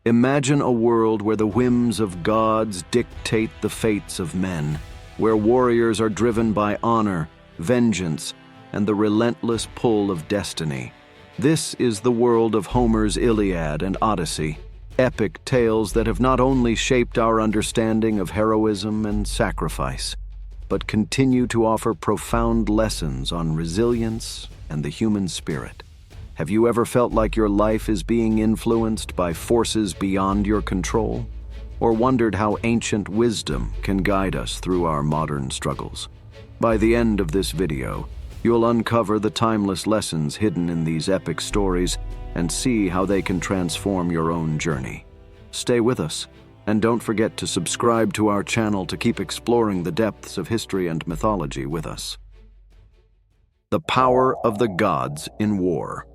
Imagine a world where the whims of gods dictate the fates of men, where warriors are driven by honor, vengeance, and the relentless pull of destiny. This is the world of Homer's Iliad and Odyssey, epic tales that have not only shaped our understanding of heroism and sacrifice, but continue to offer profound lessons on resilience and the human spirit. Have you ever felt like your life is being influenced by forces beyond your control? Or wondered how ancient wisdom can guide us through our modern struggles? By the end of this video, you'll uncover the timeless lessons hidden in these epic stories and see how they can transform your own journey. Stay with us, and don't forget to subscribe to our channel to keep exploring the depths of history and mythology with us. The power of the gods in war.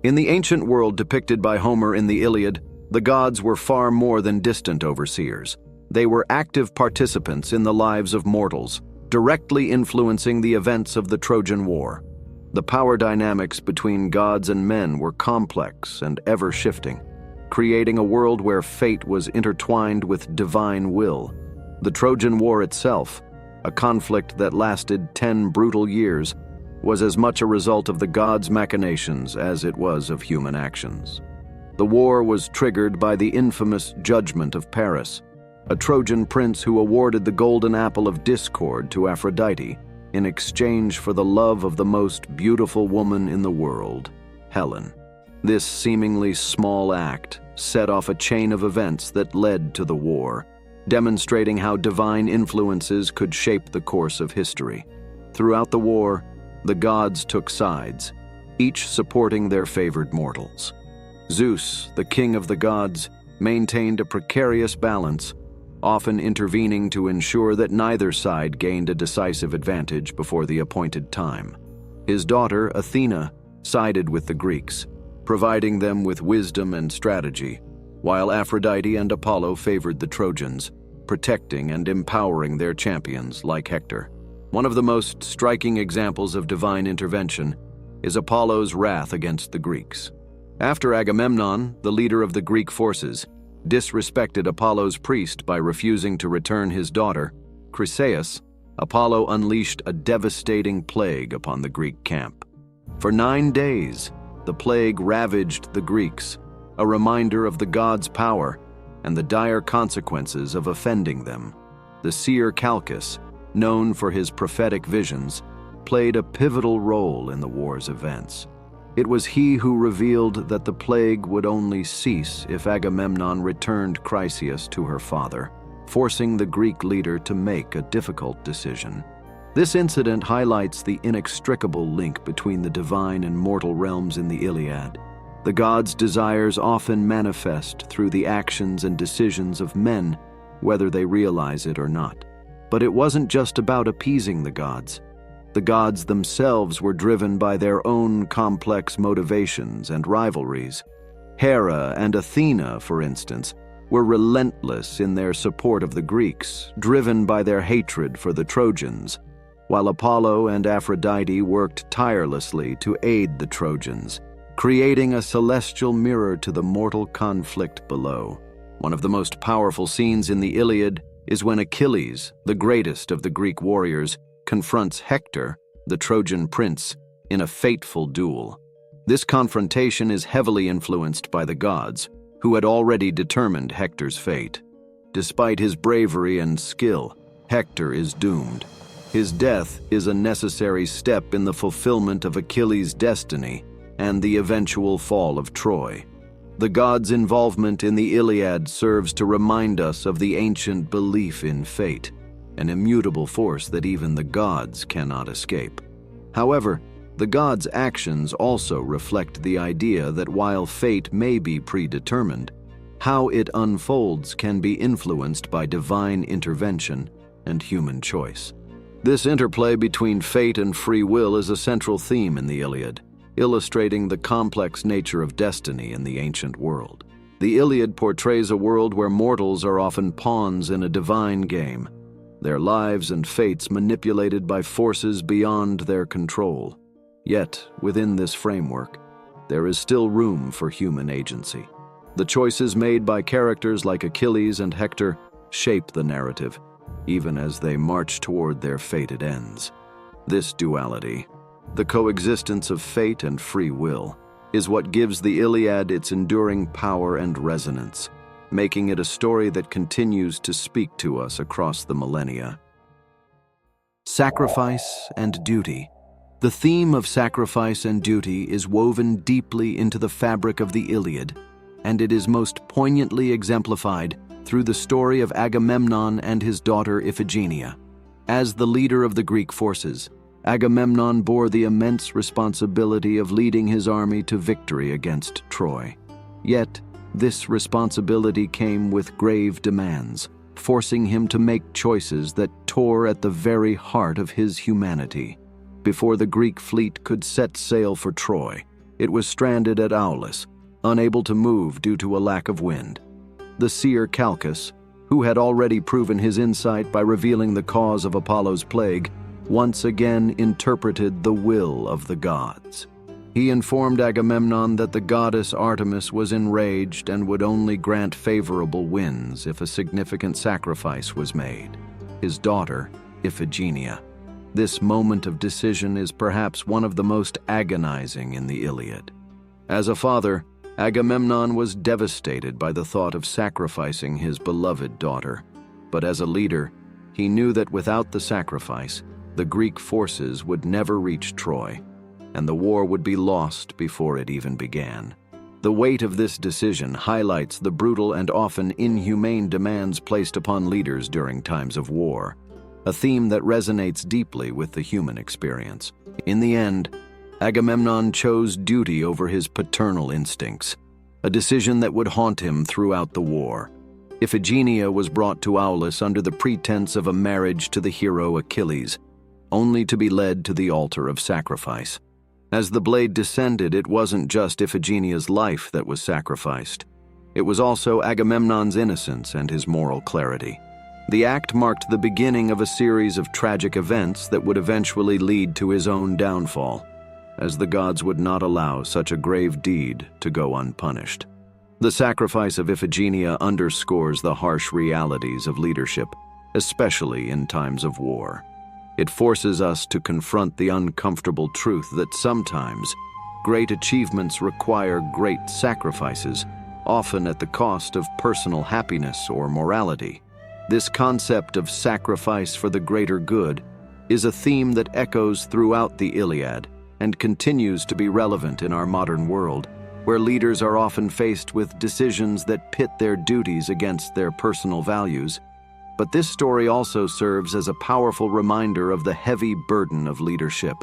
In the ancient world depicted by Homer in the Iliad, the gods were far more than distant overseers. They were active participants in the lives of mortals, directly influencing the events of the Trojan War. The power dynamics between gods and men were complex and ever-shifting, creating a world where fate was intertwined with divine will. The Trojan War itself, a conflict that lasted 10 brutal years, was as much a result of the gods' machinations as it was of human actions. The war was triggered by the infamous judgment of Paris, a Trojan prince who awarded the golden apple of discord to Aphrodite in exchange for the love of the most beautiful woman in the world, Helen. This seemingly small act set off a chain of events that led to the war, demonstrating how divine influences could shape the course of history. Throughout the war, the gods took sides, each supporting their favored mortals. Zeus, the king of the gods, maintained a precarious balance, often intervening to ensure that neither side gained a decisive advantage before the appointed time. His daughter, Athena, sided with the Greeks, providing them with wisdom and strategy, while Aphrodite and Apollo favored the Trojans, protecting and empowering their champions like Hector. One of the most striking examples of divine intervention is Apollo's wrath against the Greeks. After Agamemnon, the leader of the Greek forces, disrespected Apollo's priest by refusing to return his daughter, Chryseis, Apollo unleashed a devastating plague upon the Greek camp. For 9 days, the plague ravaged the Greeks, a reminder of the gods' power and the dire consequences of offending them. The seer Calchas, known for his prophetic visions, played a pivotal role in the war's events. It was he who revealed that the plague would only cease if Agamemnon returned Chryseis to her father, forcing the Greek leader to make a difficult decision. This incident highlights the inextricable link between the divine and mortal realms in the Iliad. The gods' desires often manifest through the actions and decisions of men, whether they realize it or not. But it wasn't just about appeasing the gods. The gods themselves were driven by their own complex motivations and rivalries. Hera and Athena, for instance, were relentless in their support of the Greeks, driven by their hatred for the Trojans, while Apollo and Aphrodite worked tirelessly to aid the Trojans, creating a celestial mirror to the mortal conflict below. One of the most powerful scenes in the Iliad is when Achilles, the greatest of the Greek warriors, confronts Hector, the Trojan prince, in a fateful duel. This confrontation is heavily influenced by the gods, who had already determined Hector's fate. Despite his bravery and skill, Hector is doomed. His death is a necessary step in the fulfillment of Achilles' destiny and the eventual fall of Troy. The gods' involvement in the Iliad serves to remind us of the ancient belief in fate, an immutable force that even the gods cannot escape. However, the gods' actions also reflect the idea that while fate may be predetermined, how it unfolds can be influenced by divine intervention and human choice. This interplay between fate and free will is a central theme in the Iliad, illustrating the complex nature of destiny in the ancient world. The Iliad portrays a world where mortals are often pawns in a divine game, their lives and fates manipulated by forces beyond their control. Yet, within this framework, there is still room for human agency. The choices made by characters like Achilles and Hector shape the narrative, even as they march toward their fated ends. This duality, the coexistence of fate and free will, is what gives the Iliad its enduring power and resonance, making it a story that continues to speak to us across the millennia. Sacrifice and duty. The theme of sacrifice and duty is woven deeply into the fabric of the Iliad, and it is most poignantly exemplified through the story of Agamemnon and his daughter Iphigenia. As the leader of the Greek forces, Agamemnon bore the immense responsibility of leading his army to victory against Troy. Yet, this responsibility came with grave demands, forcing him to make choices that tore at the very heart of his humanity. Before the Greek fleet could set sail for Troy, it was stranded at Aulis, unable to move due to a lack of wind. The seer Calchas, who had already proven his insight by revealing the cause of Apollo's plague, once again interpreted the will of the gods. He informed Agamemnon that the goddess Artemis was enraged and would only grant favorable winds if a significant sacrifice was made: his daughter, Iphigenia. This moment of decision is perhaps one of the most agonizing in the Iliad. As a father, Agamemnon was devastated by the thought of sacrificing his beloved daughter. But as a leader, he knew that without the sacrifice, the Greek forces would never reach Troy, and the war would be lost before it even began. The weight of this decision highlights the brutal and often inhumane demands placed upon leaders during times of war, a theme that resonates deeply with the human experience. In the end, Agamemnon chose duty over his paternal instincts, a decision that would haunt him throughout the war. Iphigenia was brought to Aulis under the pretense of a marriage to the hero Achilles, only to be led to the altar of sacrifice. As the blade descended, it wasn't just Iphigenia's life that was sacrificed. It was also Agamemnon's innocence and his moral clarity. The act marked the beginning of a series of tragic events that would eventually lead to his own downfall, as the gods would not allow such a grave deed to go unpunished. The sacrifice of Iphigenia underscores the harsh realities of leadership, especially in times of war. It forces us to confront the uncomfortable truth that sometimes great achievements require great sacrifices, often at the cost of personal happiness or morality. This concept of sacrifice for the greater good is a theme that echoes throughout the Iliad and continues to be relevant in our modern world, where leaders are often faced with decisions that pit their duties against their personal values. But this story also serves as a powerful reminder of the heavy burden of leadership.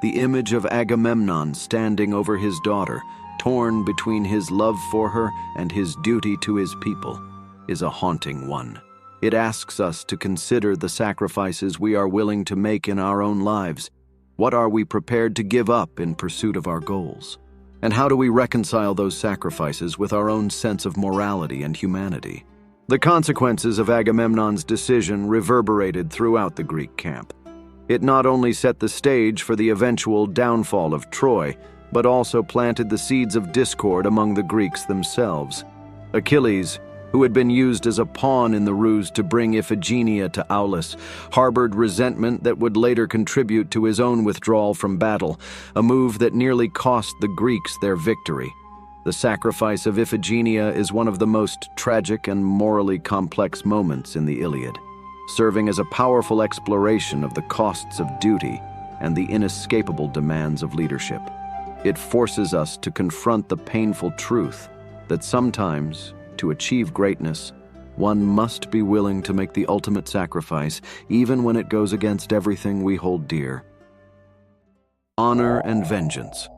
The image of Agamemnon standing over his daughter, torn between his love for her and his duty to his people, is a haunting one. It asks us to consider the sacrifices we are willing to make in our own lives. What are we prepared to give up in pursuit of our goals? And how do we reconcile those sacrifices with our own sense of morality and humanity? The consequences of Agamemnon's decision reverberated throughout the Greek camp. It not only set the stage for the eventual downfall of Troy, but also planted the seeds of discord among the Greeks themselves. Achilles, who had been used as a pawn in the ruse to bring Iphigenia to Aulis, harbored resentment that would later contribute to his own withdrawal from battle, a move that nearly cost the Greeks their victory. The sacrifice of Iphigenia is one of the most tragic and morally complex moments in the Iliad, serving as a powerful exploration of the costs of duty and the inescapable demands of leadership. It forces us to confront the painful truth that sometimes, to achieve greatness, one must be willing to make the ultimate sacrifice, even when it goes against everything we hold dear. Honor and vengeance.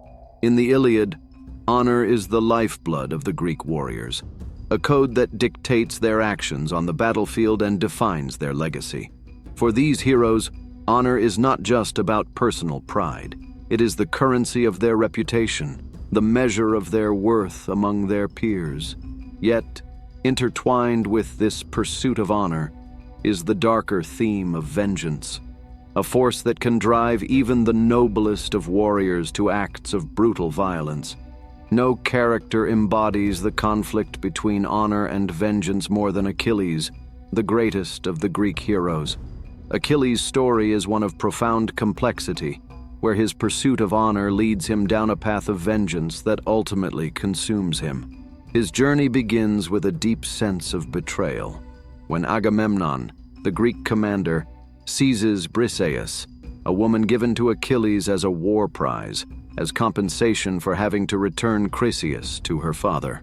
In the Iliad, honor is the lifeblood of the Greek warriors, a code that dictates their actions on the battlefield and defines their legacy. For these heroes, honor is not just about personal pride. It is the currency of their reputation, the measure of their worth among their peers. Yet, intertwined with this pursuit of honor is the darker theme of vengeance, a force that can drive even the noblest of warriors to acts of brutal violence. No character embodies the conflict between honor and vengeance more than Achilles, the greatest of the Greek heroes. Achilles' story is one of profound complexity, where his pursuit of honor leads him down a path of vengeance that ultimately consumes him. His journey begins with a deep sense of betrayal. When Agamemnon, the Greek commander, seizes Briseis, a woman given to Achilles as a war prize, as compensation for having to return Chryseis to her father.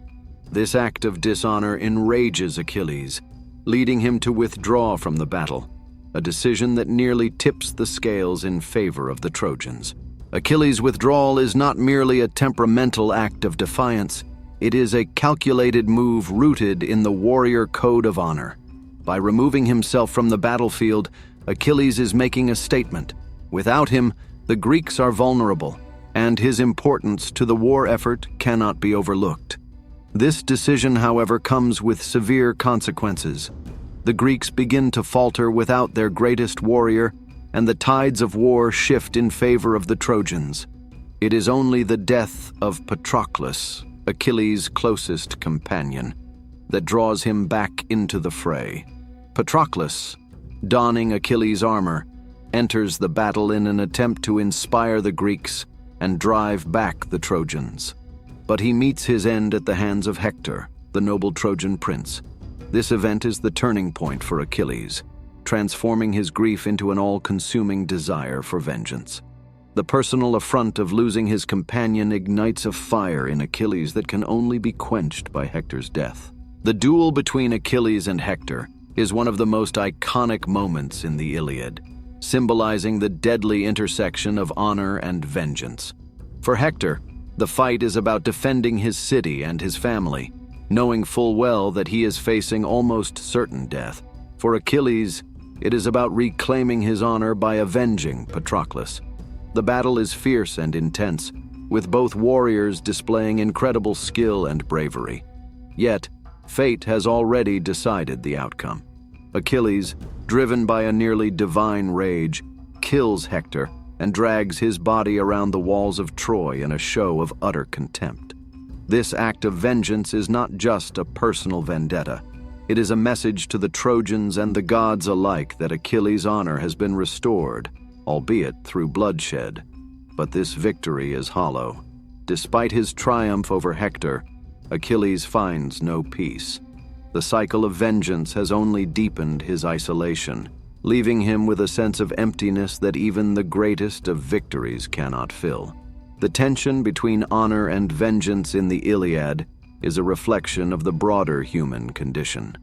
This act of dishonor enrages Achilles, leading him to withdraw from the battle, a decision that nearly tips the scales in favor of the Trojans. Achilles' withdrawal is not merely a temperamental act of defiance, it is a calculated move rooted in the warrior code of honor. By removing himself from the battlefield, Achilles is making a statement. Without him, the Greeks are vulnerable, and his importance to the war effort cannot be overlooked. This decision, however, comes with severe consequences. The Greeks begin to falter without their greatest warrior, and the tides of war shift in favor of the Trojans. It is only the death of Patroclus, Achilles' closest companion, that draws him back into the fray. Patroclus, donning Achilles' armor, enters the battle in an attempt to inspire the Greeks and drive back the Trojans. But he meets his end at the hands of Hector, the noble Trojan prince. This event is the turning point for Achilles, transforming his grief into an all-consuming desire for vengeance. The personal affront of losing his companion ignites a fire in Achilles that can only be quenched by Hector's death. The duel between Achilles and Hector is one of the most iconic moments in the Iliad, symbolizing the deadly intersection of honor and vengeance. For Hector, the fight is about defending his city and his family, knowing full well that he is facing almost certain death. For Achilles, it is about reclaiming his honor by avenging Patroclus. The battle is fierce and intense, with both warriors displaying incredible skill and bravery. Yet, fate has already decided the outcome. Achilles, driven by a nearly divine rage, kills Hector and drags his body around the walls of Troy in a show of utter contempt. This act of vengeance is not just a personal vendetta. It is a message to the Trojans and the gods alike that Achilles' honor has been restored, albeit through bloodshed. But this victory is hollow. Despite his triumph over Hector, Achilles finds no peace. The cycle of vengeance has only deepened his isolation, leaving him with a sense of emptiness that even the greatest of victories cannot fill. The tension between honor and vengeance in the Iliad is a reflection of the broader human condition.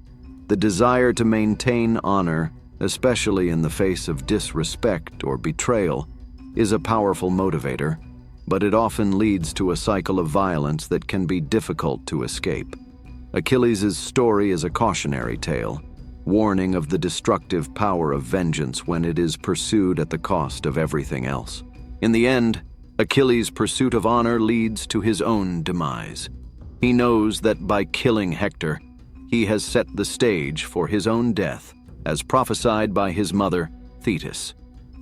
The desire to maintain honor, especially in the face of disrespect or betrayal, is a powerful motivator, but it often leads to a cycle of violence that can be difficult to escape. Achilles' story is a cautionary tale, warning of the destructive power of vengeance when it is pursued at the cost of everything else. In the end, Achilles' pursuit of honor leads to his own demise. He knows that by killing Hector, he has set the stage for his own death, as prophesied by his mother, Thetis.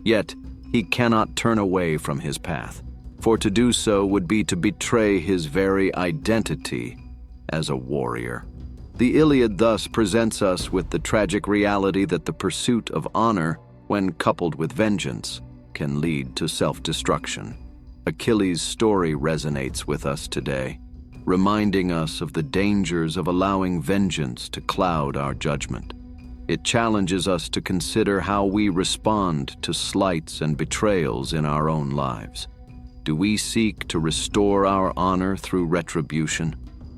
Yet, he cannot turn away from his path, for to do so would be to betray his very identity as a warrior. The Iliad thus presents us with the tragic reality that the pursuit of honor, when coupled with vengeance, can lead to self-destruction. Achilles' story resonates with us today, reminding us of the dangers of allowing vengeance to cloud our judgment. It challenges us to consider how we respond to slights and betrayals in our own lives. Do we seek to restore our honor through retribution,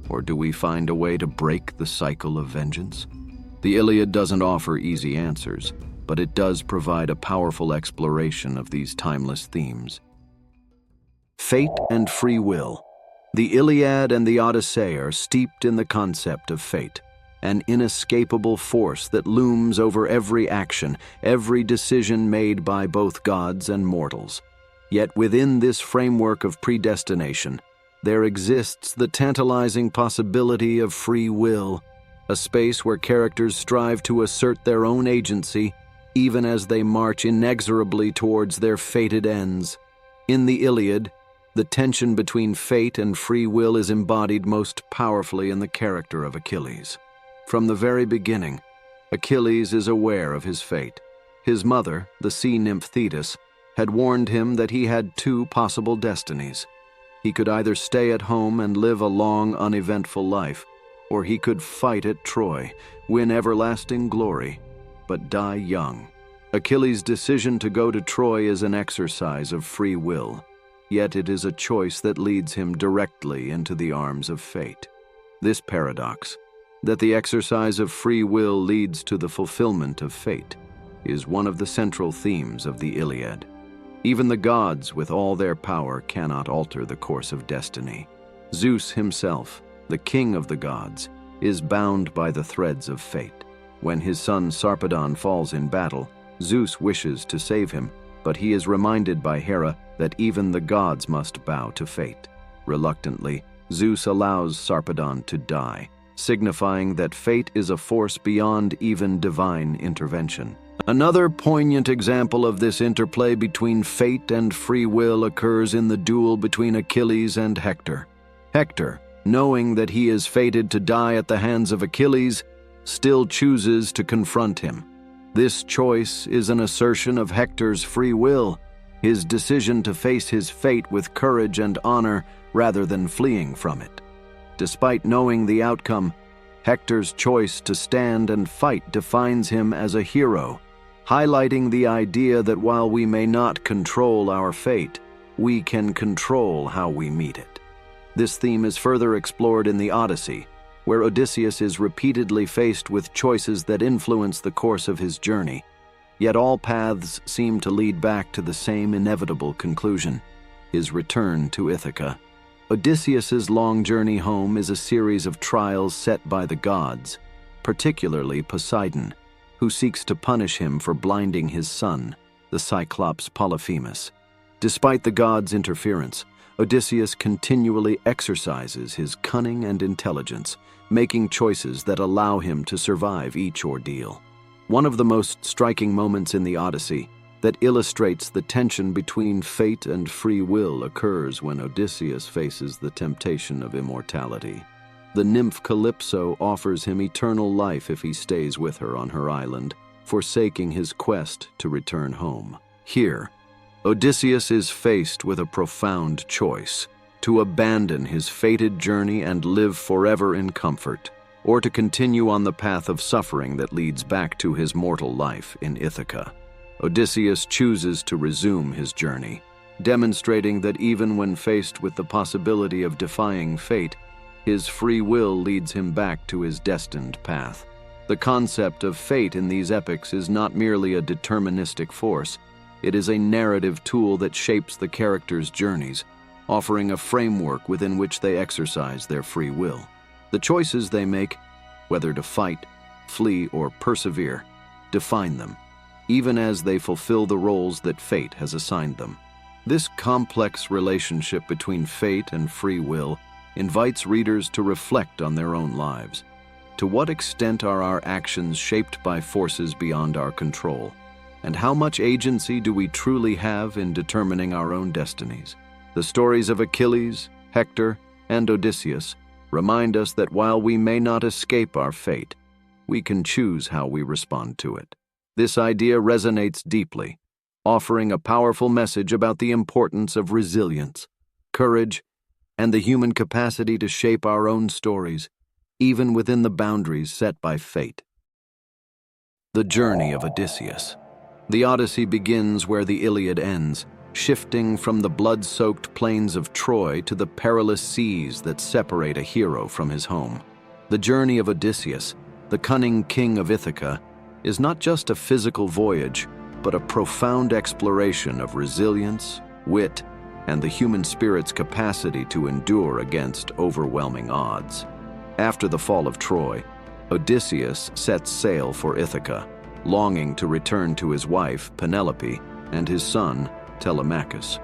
or do we find a way to break the cycle of vengeance? The Iliad doesn't offer easy answers, but it does provide a powerful exploration of these timeless themes. Fate and free will. The Iliad and the Odyssey are steeped in the concept of fate, an inescapable force that looms over every action, every decision made by both gods and mortals. Yet within this framework of predestination, there exists the tantalizing possibility of free will, a space where characters strive to assert their own agency, even as they march inexorably towards their fated ends. In the Iliad, The tension between fate and free will is embodied most powerfully in the character of Achilles. From the very beginning, Achilles is aware of his fate. His mother, the sea nymph Thetis, had warned him that he had two possible destinies. He could either stay at home and live a long, uneventful life, or he could fight at Troy, win everlasting glory, but die young. Achilles' decision to go to Troy is an exercise of free will, yet it is a choice that leads him directly into the arms of fate. This paradox, that the exercise of free will leads to the fulfillment of fate, is one of the central themes of the Iliad. Even the gods, with all their power, cannot alter the course of destiny. Zeus himself, the king of the gods, is bound by the threads of fate. When his son Sarpedon falls in battle, Zeus wishes to save him, but he is reminded by Hera that even the gods must bow to fate. Reluctantly, Zeus allows Sarpedon to die, signifying that fate is a force beyond even divine intervention. Another poignant example of this interplay between fate and free will occurs in the duel between Achilles and Hector. Hector, knowing that he is fated to die at the hands of Achilles, still chooses to confront him. This choice is an assertion of Hector's free will, his decision to face his fate with courage and honor rather than fleeing from it. Despite knowing the outcome, Hector's choice to stand and fight defines him as a hero, highlighting the idea that while we may not control our fate, we can control how we meet it. This theme is further explored in the Odyssey, where Odysseus is repeatedly faced with choices that influence the course of his journey, yet all paths seem to lead back to the same inevitable conclusion: his return to Ithaca. Odysseus's long journey home is a series of trials set by the gods, particularly Poseidon, who seeks to punish him for blinding his son, the Cyclops Polyphemus. Despite the gods' interference, Odysseus continually exercises his cunning and intelligence, making choices that allow him to survive each ordeal. One of the most striking moments in the Odyssey that illustrates the tension between fate and free will occurs when Odysseus faces the temptation of immortality. The nymph Calypso offers him eternal life if he stays with her on her island, forsaking his quest to return home. Here, Odysseus is faced with a profound choice: to abandon his fated journey and live forever in comfort, or to continue on the path of suffering that leads back to his mortal life in Ithaca. Odysseus chooses to resume his journey, demonstrating that even when faced with the possibility of defying fate, his free will leads him back to his destined path. The concept of fate in these epics is not merely a deterministic force. It is a narrative tool that shapes the characters' journeys, offering a framework within which they exercise their free will. The choices they make, whether to fight, flee, or persevere, define them, even as they fulfill the roles that fate has assigned them. This complex relationship between fate and free will invites readers to reflect on their own lives. To what extent are our actions shaped by forces beyond our control? And how much agency do we truly have in determining our own destinies? The stories of Achilles, Hector, and Odysseus remind us that while we may not escape our fate, we can choose how we respond to it. This idea resonates deeply, offering a powerful message about the importance of resilience, courage, and the human capacity to shape our own stories, even within the boundaries set by fate. The journey of Odysseus. The Odyssey begins where the Iliad ends, shifting from the blood-soaked plains of Troy to the perilous seas that separate a hero from his home. The journey of Odysseus, the cunning king of Ithaca, is not just a physical voyage, but a profound exploration of resilience, wit, and the human spirit's capacity to endure against overwhelming odds. After the fall of Troy, Odysseus sets sail for Ithaca, longing to return to his wife, Penelope, and his son, Telemachus.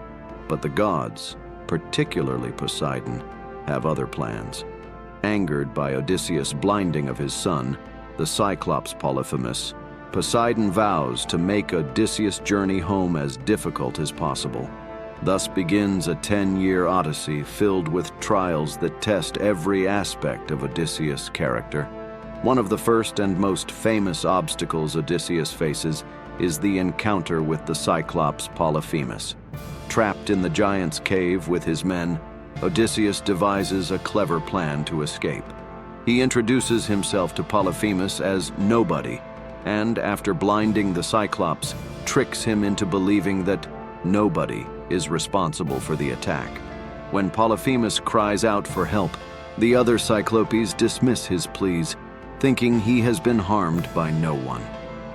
But the gods, particularly Poseidon, have other plans. Angered by Odysseus' blinding of his son, the Cyclops Polyphemus, Poseidon vows to make Odysseus' journey home as difficult as possible. Thus begins a 10-year Odyssey filled with trials that test every aspect of Odysseus' character. One of the first and most famous obstacles Odysseus faces is the encounter with the Cyclops Polyphemus. Trapped in the giant's cave with his men, Odysseus devises a clever plan to escape. He introduces himself to Polyphemus as nobody, and after blinding the Cyclops, tricks him into believing that nobody is responsible for the attack. When Polyphemus cries out for help, the other Cyclopes dismiss his pleas, thinking he has been harmed by no one.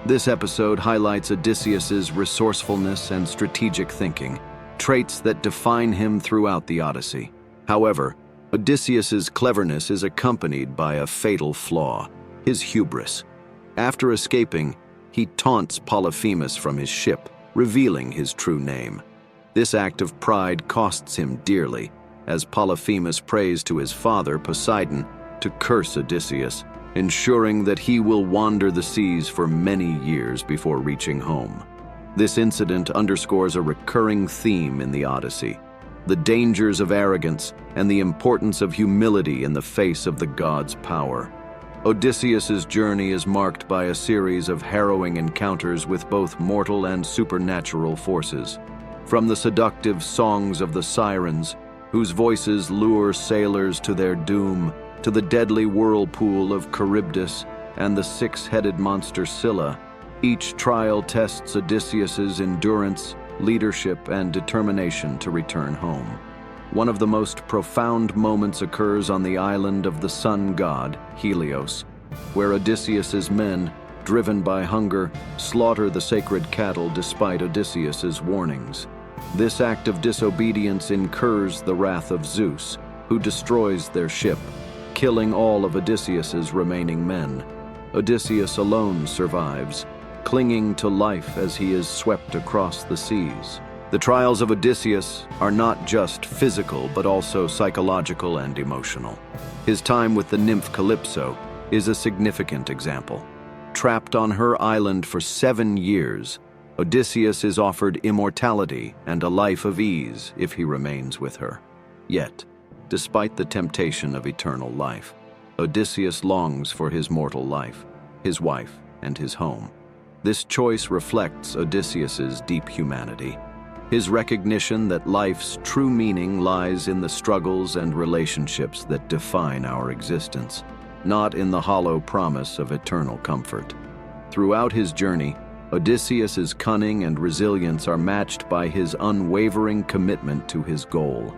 This episode highlights Odysseus's resourcefulness and strategic thinking, traits that define him throughout the Odyssey. However, Odysseus's cleverness is accompanied by a fatal flaw, his hubris. After escaping, he taunts Polyphemus from his ship, revealing his true name. This act of pride costs him dearly, as Polyphemus prays to his father, Poseidon, to curse Odysseus, ensuring that he will wander the seas for many years before reaching home. This incident underscores a recurring theme in the Odyssey: the dangers of arrogance and the importance of humility in the face of the gods' power. Odysseus's journey is marked by a series of harrowing encounters with both mortal and supernatural forces. From the seductive songs of the sirens, whose voices lure sailors to their doom, to the deadly whirlpool of Charybdis and the six-headed monster Scylla, each trial tests Odysseus's endurance, leadership, and determination to return home. One of the most profound moments occurs on the island of the sun god, Helios, where Odysseus's men, driven by hunger, slaughter the sacred cattle despite Odysseus's warnings. This act of disobedience incurs the wrath of Zeus, who destroys their ship, killing all of Odysseus's remaining men. Odysseus alone survives, clinging to life as he is swept across the seas. The trials of Odysseus are not just physical, but also psychological and emotional. His time with the nymph Calypso is a significant example. Trapped on her island for 7 years, Odysseus is offered immortality and a life of ease if he remains with her. Yet, despite the temptation of eternal life, Odysseus longs for his mortal life, his wife, and his home. This choice reflects Odysseus's deep humanity, his recognition that life's true meaning lies in the struggles and relationships that define our existence, not in the hollow promise of eternal comfort. Throughout his journey, Odysseus's cunning and resilience are matched by his unwavering commitment to his goal: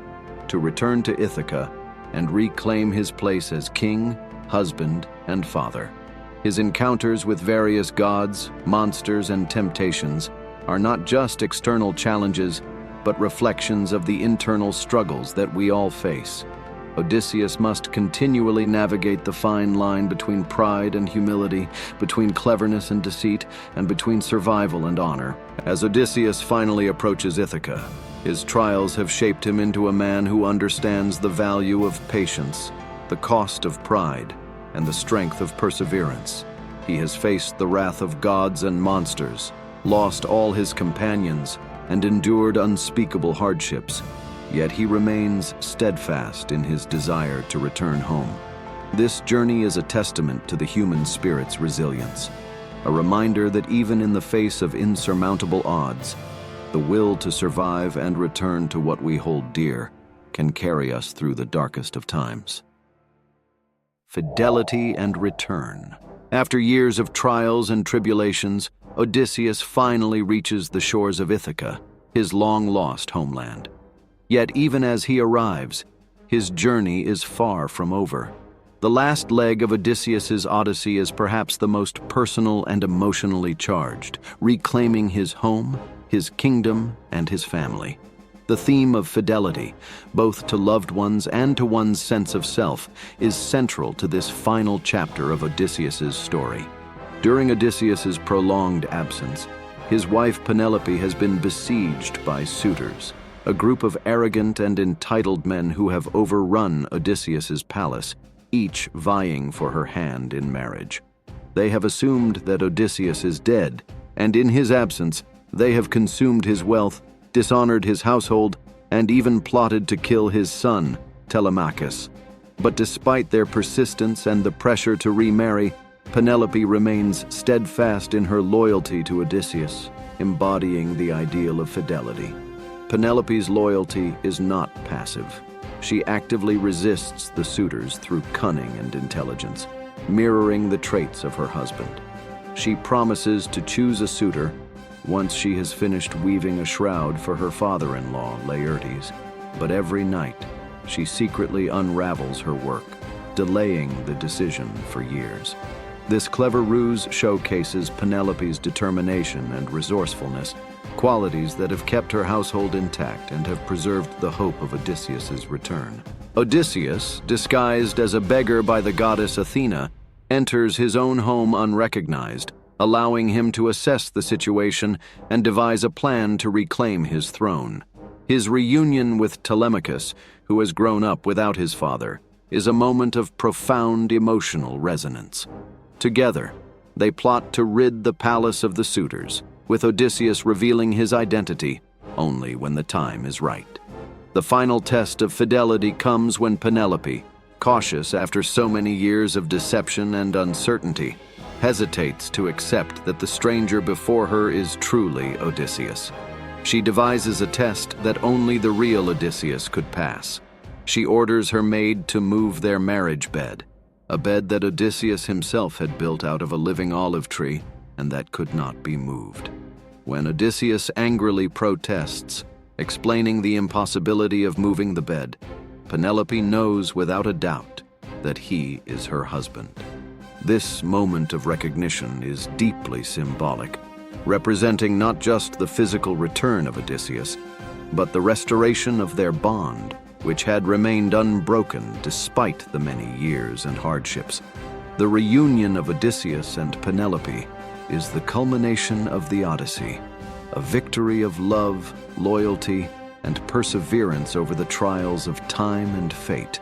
to return to Ithaca and reclaim his place as king, husband, and father. His encounters with various gods, monsters, and temptations are not just external challenges, but reflections of the internal struggles that we all face. Odysseus must continually navigate the fine line between pride and humility, between cleverness and deceit, and between survival and honor. As Odysseus finally approaches Ithaca, his trials have shaped him into a man who understands the value of patience, the cost of pride, and the strength of perseverance. He has faced the wrath of gods and monsters, lost all his companions, and endured unspeakable hardships. Yet he remains steadfast in his desire to return home. This journey is a testament to the human spirit's resilience, a reminder that even in the face of insurmountable odds, the will to survive and return to what we hold dear can carry us through the darkest of times. Fidelity and return. After years of trials and tribulations, Odysseus finally reaches the shores of Ithaca, his long-lost homeland. Yet even as he arrives, his journey is far from over. The last leg of Odysseus's Odyssey is perhaps the most personal and emotionally charged, reclaiming his home, his kingdom, and his family. The theme of fidelity, both to loved ones and to one's sense of self, is central to this final chapter of Odysseus's story. During Odysseus's prolonged absence, his wife Penelope has been besieged by suitors, a group of arrogant and entitled men who have overrun Odysseus's palace, each vying for her hand in marriage. They have assumed that Odysseus is dead, and in his absence, they have consumed his wealth dishonored his household, and even plotted to kill his son, Telemachus. But despite their persistence and the pressure to remarry, Penelope remains steadfast in her loyalty to Odysseus, embodying the ideal of fidelity. Penelope's loyalty is not passive. She actively resists the suitors through cunning and intelligence, mirroring the traits of her husband. She promises to choose a suitor once she has finished weaving a shroud for her father-in-law, Laertes. But every night, she secretly unravels her work, delaying the decision for years. This clever ruse showcases Penelope's determination and resourcefulness, qualities that have kept her household intact and have preserved the hope of Odysseus's return. Odysseus, disguised as a beggar by the goddess Athena, enters his own home unrecognized, allowing him to assess the situation and devise a plan to reclaim his throne. His reunion with Telemachus, who has grown up without his father, is a moment of profound emotional resonance. Together, they plot to rid the palace of the suitors, with Odysseus revealing his identity only when the time is right. The final test of fidelity comes when Penelope, cautious after so many years of deception and uncertainty, hesitates to accept that the stranger before her is truly Odysseus. She devises a test that only the real Odysseus could pass. She orders her maid to move their marriage bed, a bed that Odysseus himself had built out of a living olive tree and that could not be moved. When Odysseus angrily protests, explaining the impossibility of moving the bed, Penelope knows without a doubt that he is her husband. This moment of recognition is deeply symbolic, representing not just the physical return of Odysseus, but the restoration of their bond, which had remained unbroken despite the many years and hardships. The reunion of Odysseus and Penelope is the culmination of the Odyssey, a victory of love, loyalty, and perseverance over the trials of time and fate.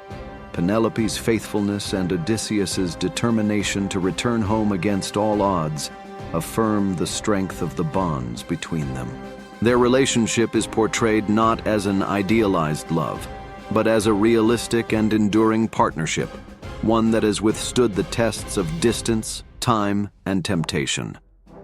Penelope's faithfulness and Odysseus's determination to return home against all odds affirm the strength of the bonds between them. Their relationship is portrayed not as an idealized love, but as a realistic and enduring partnership, one that has withstood the tests of distance, time, and temptation.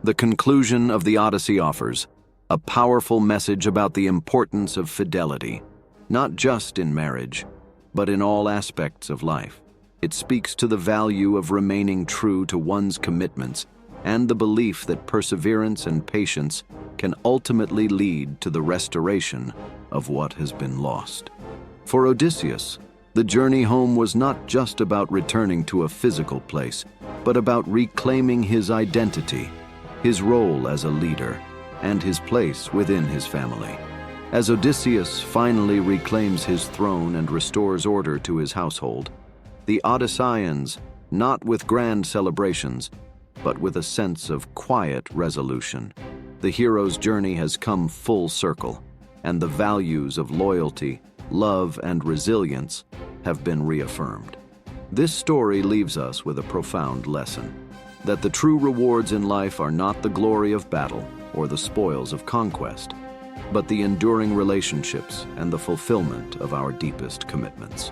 The conclusion of the Odyssey offers a powerful message about the importance of fidelity, not just in marriage, but in all aspects of life. It speaks to the value of remaining true to one's commitments and the belief that perseverance and patience can ultimately lead to the restoration of what has been lost. For Odysseus, the journey home was not just about returning to a physical place, but about reclaiming his identity, his role as a leader, and his place within his family. As Odysseus finally reclaims his throne and restores order to his household, the Odysseians, not with grand celebrations, but with a sense of quiet resolution. The hero's journey has come full circle, and the values of loyalty, love, and resilience have been reaffirmed. This story leaves us with a profound lesson, that the true rewards in life are not the glory of battle or the spoils of conquest, but the enduring relationships and the fulfillment of our deepest commitments.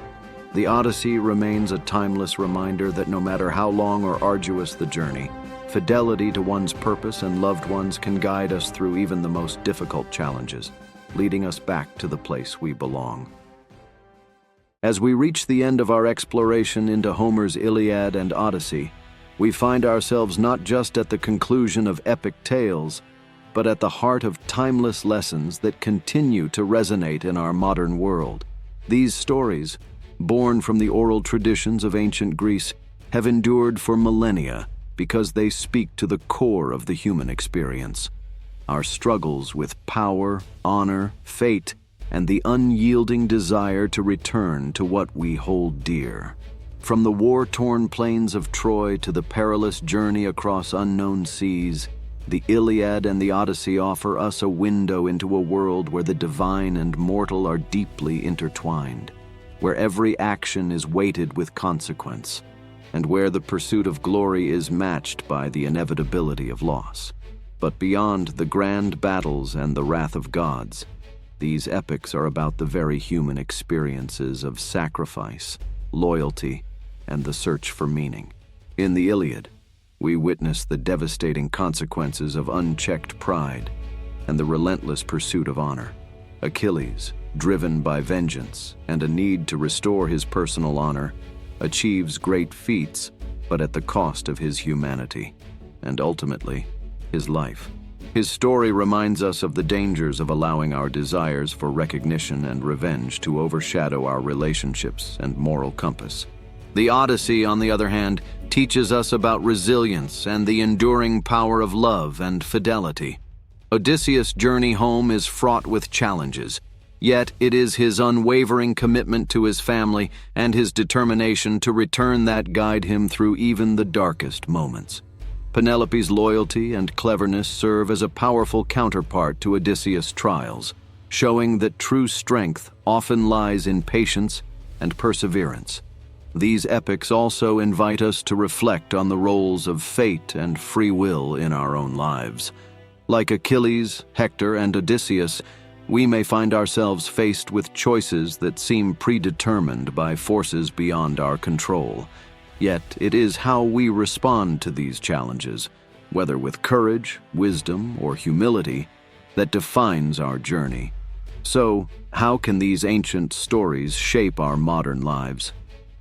The Odyssey remains a timeless reminder that no matter how long or arduous the journey, fidelity to one's purpose and loved ones can guide us through even the most difficult challenges, leading us back to the place we belong. As we reach the end of our exploration into Homer's Iliad and Odyssey, we find ourselves not just at the conclusion of epic tales, but at the heart of timeless lessons that continue to resonate in our modern world. These stories, born from the oral traditions of ancient Greece, have endured for millennia because they speak to the core of the human experience. Our struggles with power, honor, fate, and the unyielding desire to return to what we hold dear. From the war-torn plains of Troy to the perilous journey across unknown seas, the Iliad and the Odyssey offer us a window into a world where the divine and mortal are deeply intertwined, where every action is weighted with consequence, and where the pursuit of glory is matched by the inevitability of loss. But beyond the grand battles and the wrath of gods, These epics are about the very human experiences of sacrifice, loyalty, and the search for meaning. In the Iliad, we witness the devastating consequences of unchecked pride and the relentless pursuit of honor. Achilles, driven by vengeance and a need to restore his personal honor, achieves great feats, but at the cost of his humanity, and ultimately, his life. His story reminds us of the dangers of allowing our desires for recognition and revenge to overshadow our relationships and moral compass. The Odyssey, on the other hand, teaches us about resilience and the enduring power of love and fidelity. Odysseus' journey home is fraught with challenges, yet it is his unwavering commitment to his family and his determination to return that guide him through even the darkest moments. Penelope's loyalty and cleverness serve as a powerful counterpart to Odysseus' trials, showing that true strength often lies in patience and perseverance. These epics also invite us to reflect on the roles of fate and free will in our own lives. Like Achilles, Hector, and Odysseus, we may find ourselves faced with choices that seem predetermined by forces beyond our control. Yet it is how we respond to these challenges, whether with courage, wisdom, or humility, that defines our journey. So, how can these ancient stories shape our modern lives?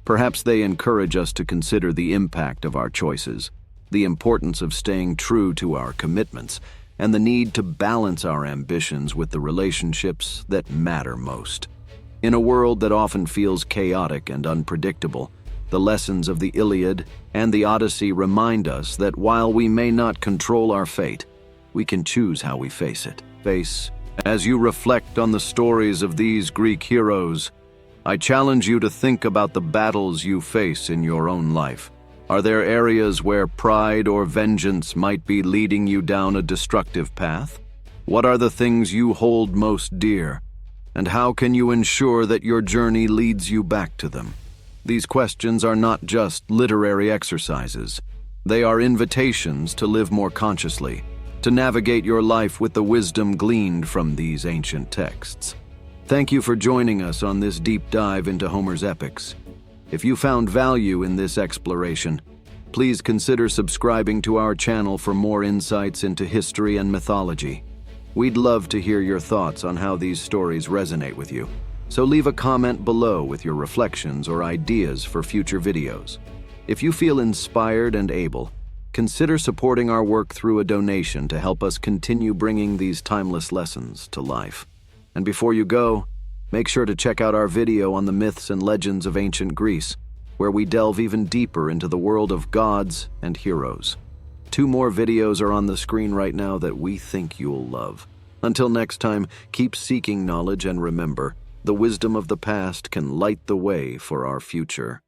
Perhaps they encourage us to consider the impact of our choices, the importance of staying true to our commitments, and the need to balance our ambitions with the relationships that matter most. In a world that often feels chaotic and unpredictable, the lessons of the Iliad and the Odyssey remind us that while we may not control our fate, we can choose how we face it. As you reflect on the stories of these Greek heroes, I challenge you to think about the battles you face in your own life. Are there areas where pride or vengeance might be leading you down a destructive path? What are the things you hold most dear? And how can you ensure that your journey leads you back to them? These questions are not just literary exercises. They are invitations to live more consciously, to navigate your life with the wisdom gleaned from these ancient texts. Thank you for joining us on this deep dive into Homer's epics. If you found value in this exploration, please consider subscribing to our channel for more insights into history and mythology. We'd love to hear your thoughts on how these stories resonate with you, so leave a comment below with your reflections or ideas for future videos. If you feel inspired and able, consider supporting our work through a donation to help us continue bringing these timeless lessons to life. And before you go, make sure to check out our video on the myths and legends of ancient Greece, where we delve even deeper into the world of gods and heroes. 2 more videos are on the screen right now that we think you'll love. Until next time, keep seeking knowledge and remember, the wisdom of the past can light the way for our future.